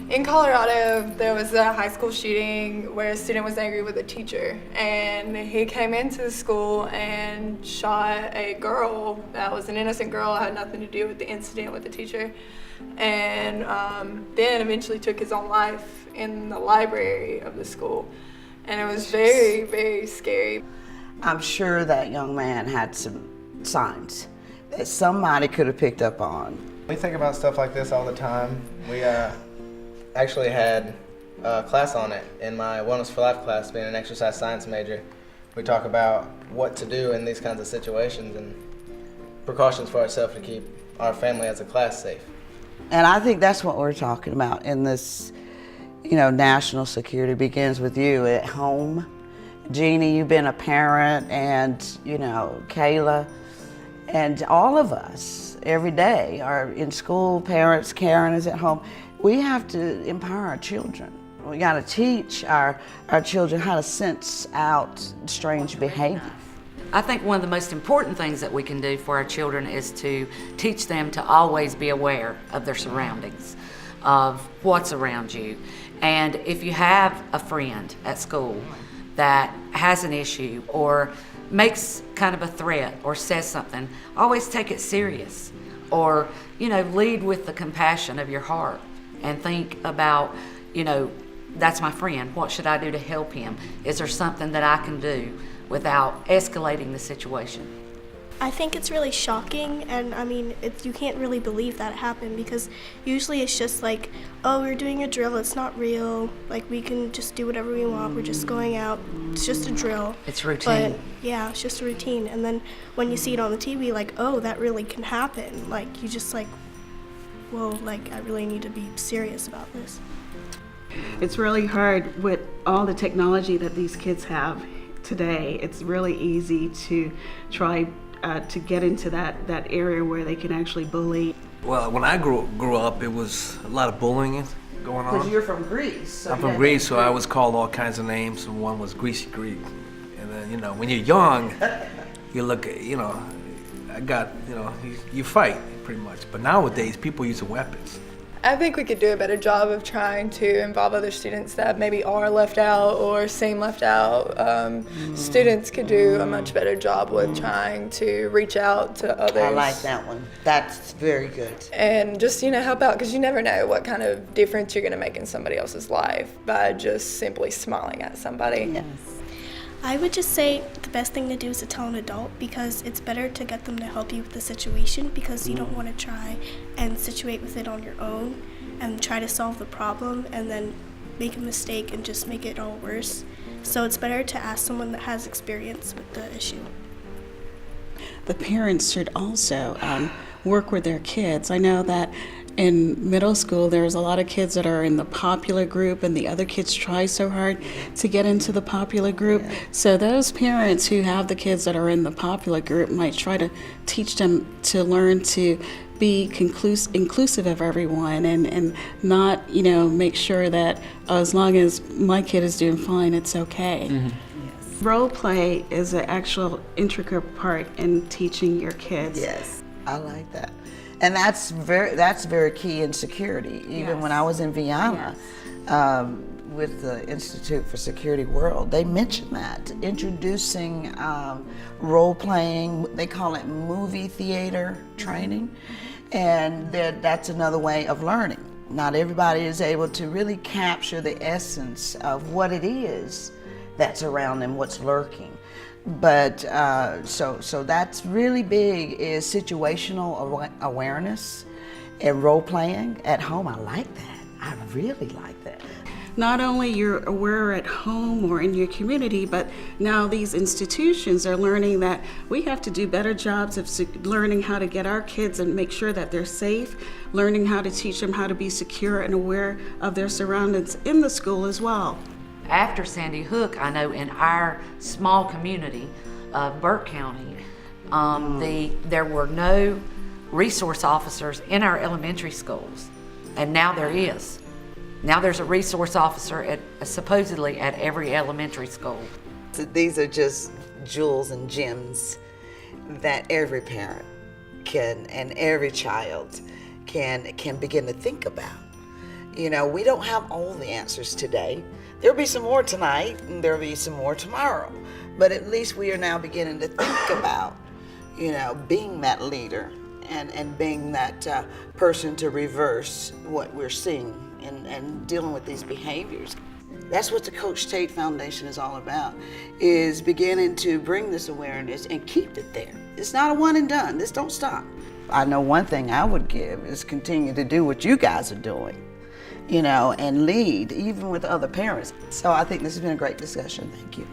In Colorado, there was a high school shooting where a student was angry with a teacher, and he came into the school and shot a girl that was an innocent girl, had nothing to do with the incident with the teacher, and then eventually took his own life in the library of the school. And it was very, very scary. I'm sure that young man had some signs that somebody could have picked up on. We think about stuff like this all the time. We actually had a class on it in my Wellness for Life class, being an exercise science major. We talk about what to do in these kinds of situations and precautions for ourselves to keep our family as a class safe. And I think that's what we're talking about in this, national security begins with you at home. Jeannie, you've been a parent, and, Kayla, and all of us every day are in school, parents, Karen is at home. We have to empower our children. We got to teach our children how to sense out strange behavior. I think one of the most important things that we can do for our children is to teach them to always be aware of their surroundings, of what's around you. And if you have a friend at school that has an issue or makes kind of a threat or says something, always take it serious. Or, lead with the compassion of your heart and think about, that's my friend. What should I do to help him? Is there something that I can do without escalating the situation? I think it's really shocking, and you can't really believe that it happened, because usually it's just like, oh, we're doing a drill, it's not real, like we can just do whatever we want, we're just going out, it's just a drill. It's routine. But yeah, it's just a routine. And then when you see it on the TV, like, oh, that really can happen, like you just like, whoa, like I really need to be serious about this. It's really hard with all the technology that these kids have today. It's really easy to try to get into that area where they can actually bully. Well, when I grew up, it was a lot of bullying going on. Because you're from Greece. So I'm from Greece, so I was called all kinds of names, and one was Greasy Greek. And then, when you're young, you look at, you fight pretty much. But nowadays, people use weapons. I think we could do a better job of trying to involve other students that maybe are left out or seem left out. Students could do a much better job with trying to reach out to others. I like that one. That's very good. And just, help out, because you never know what kind of difference you're going to make in somebody else's life by just simply smiling at somebody. Yes. I would just say the best thing to do is to tell an adult, because it's better to get them to help you with the situation, because you don't want to try and situate with it on your own and try to solve the problem and then make a mistake and just make it all worse. So it's better to ask someone that has experience with the issue. The parents should also work with their kids. I know that in middle school, there's a lot of kids that are in the popular group, and the other kids try so hard to get into the popular group. Yeah. So those parents who have the kids that are in the popular group might try to teach them to learn to be inclusive of everyone, and not, make sure that as long as my kid is doing fine, it's okay. Mm-hmm. Yes. Role play is an actual intricate part in teaching your kids. Yes, I like that. And that's very key in security. Even when I was in Vienna, with the Institute for Security World, they mentioned that, introducing role-playing, they call it movie theater training, and that's another way of learning. Not everybody is able to really capture the essence of what it is that's around them, what's lurking. But so that's really big, is situational awareness and role playing at home. I like that. I really like that. Not only you're aware at home or in your community, but now these institutions are learning that we have to do better jobs of learning how to get our kids and make sure that they're safe, learning how to teach them how to be secure and aware of their surroundings in the school as well. After Sandy Hook, I know in our small community of Burke County, there were no resource officers in our elementary schools, and now there is. Now there's a resource officer supposedly at every elementary school. So these are just jewels and gems that every parent can, and every child can begin to think about. You know, we don't have all the answers today. There'll be some more tonight, and there'll be some more tomorrow. But at least we are now beginning to think about, you know, being that leader and being that person to reverse what we're seeing and dealing with these behaviors. That's what the Coach Tate Foundation is all about, is beginning to bring this awareness and keep it there. It's not a one and done. This don't stop. I know one thing I would give is continue to do what you guys are doing, you know, and lead, even with other parents. So I think this has been a great discussion. Thank you.